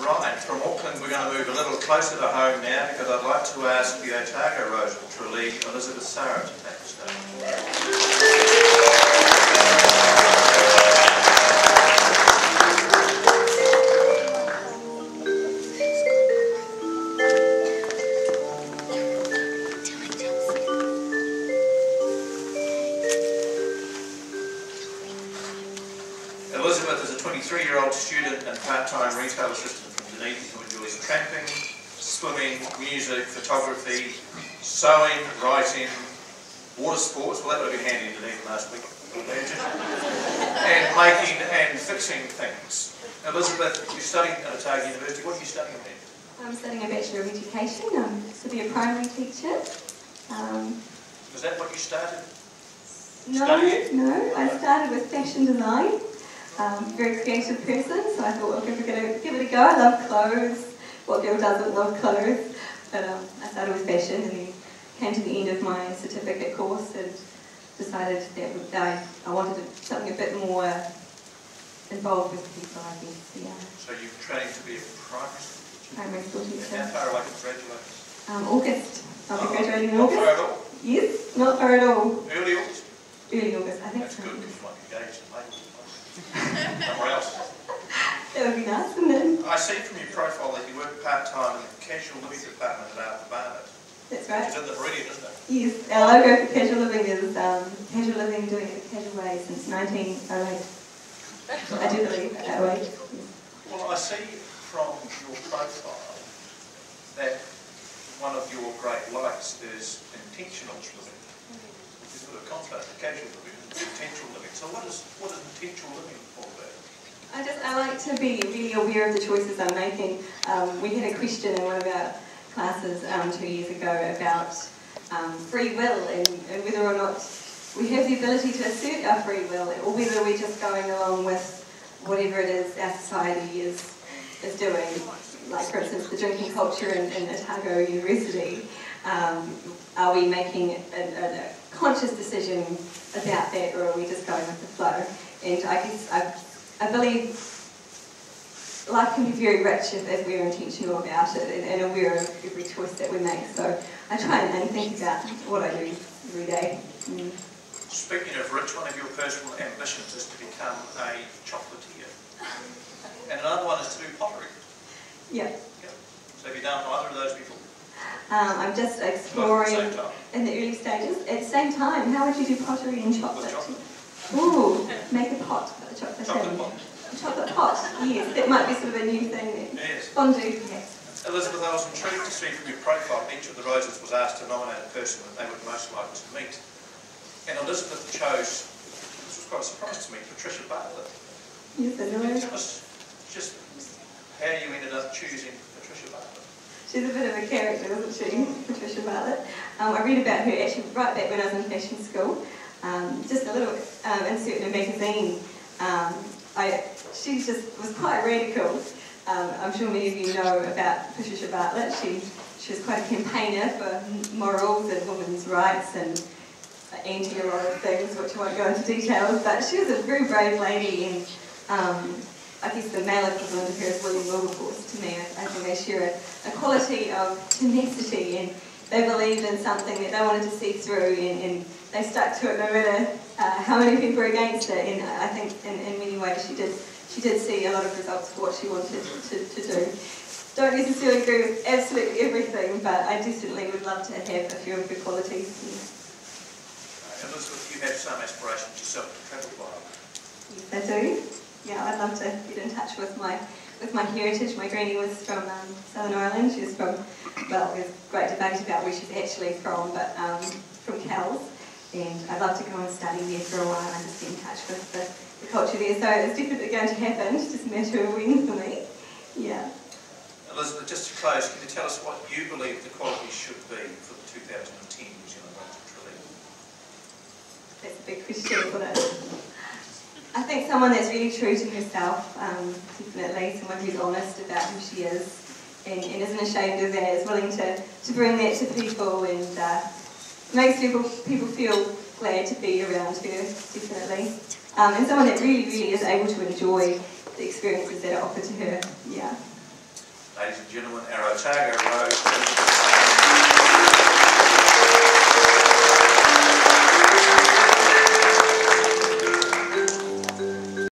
Right, from Auckland we're going to move a little closer to home now because I'd like to ask the Otago Rose of Tralee, Elizabeth Sarah, to take the stage. Elizabeth is a 23-year-old student and part-time retail assistant from Dunedin who enjoys tramping, swimming, music, photography, sewing, writing, water sports, well that would have been handy in Dunedin last week, and making and fixing things. Elizabeth, you're studying at Otago University. What are you studying there? I'm studying a Bachelor of Education to be a primary teacher. Was that what you started studying? No, I started with fashion design. Very creative person, so I thought, well, if we're going to give it a go, I love clothes. What girl doesn't love clothes? But I started with fashion and then came to the end of my certificate course and decided that I wanted something a bit more involved with people, I guess, yeah. So you're training to be a primary school teacher. And how far away from graduating? August. I'll be graduating in August. Not far at all? Yes, not far at all. Early August? Early August, I think. That's good because you might be engaged in later. Somewhere else. That would be nice, wouldn't it? I see from your profile that you work part-time in the casual living department at Arthur Barnett. That's right. It's in the Meridian, isn't it? Yes, our logo for casual living is casual living doing it the casual way since 1908. I do believe that way. Well, I see from your profile that one of your great likes is intentional living. Which is a bit of a contrast to casual living and intentional living. So what is intentional living all about? I like to be really aware of the choices I'm making. We had a question in one of our classes 2 years ago about free will and whether or not we have the ability to assert our free will or whether we're just going along with whatever it is our society is doing. Like, for instance, the drinking culture in Otago University. Are we making a conscious decision about that, or are we just going with the flow? And I guess I believe life can be very rich if we're intentional about it and aware of every choice that we make. So I try and think about what I do every day. Speaking of rich, one of your personal ambitions is to become a chocolatier. And another one is to do pottery. Yeah. So have you done either of those before? I'm just exploring in the early stages. At the same time, how would you do pottery and chocolate? With chocolate. Ooh, make a pot for the chocolate. Chocolate pot. A chocolate pot, yes. That might be sort of a new thing. Yes. Fondue, perhaps. Elizabeth, I was intrigued to see from your profile each of the roses was asked to nominate a person that they would most like to meet. And Elizabeth chose, this was quite a surprise to me, Patricia Bartlett. Yes, I know. Can you tell us just how you ended up choosing Patricia Bartlett? She's a bit of a character, isn't she, Patricia Bartlett? I read about her actually right back when I was in fashion school. Just a little insert in a magazine. She just was quite radical. I'm sure many of you know about Patricia Bartlett. She was quite a campaigner for morals and women's rights and anti a lot of things, which I won't go into details, but she was a very brave lady, and I guess the male equivalent of her is William Wilberforce to me. I think they share a quality of tenacity, and they believed in something that they wanted to see through, and they stuck to it no matter how many people were against it. And I think in many ways she did see a lot of results for what she wanted to do. Don't necessarily agree with absolutely everything, but I definitely would love to have a few of her qualities. Elizabeth, you have some aspirations yourself to travel by. Yes, I do. Yeah, I'd love to get in touch with my heritage. My granny was from Southern Ireland. She was from, well, there's great debate about where she's actually from, but from Kells. And I'd love to go and study there for a while and just get in touch with the culture there. So it's definitely going to happen. It's just a matter of when for me. Yeah. Elizabeth, just to close, can you tell us what you believe the qualities should be for the 2010 New Zealand Rose of Tralee? That's a big question, isn't it? I think someone that's really true to herself, definitely, someone who's honest about who she is and isn't ashamed of that, is willing to bring that to people and makes people feel glad to be around her, definitely. And someone that really, really is able to enjoy the experiences that are offered to her, yeah. Ladies and gentlemen, our Otago Road.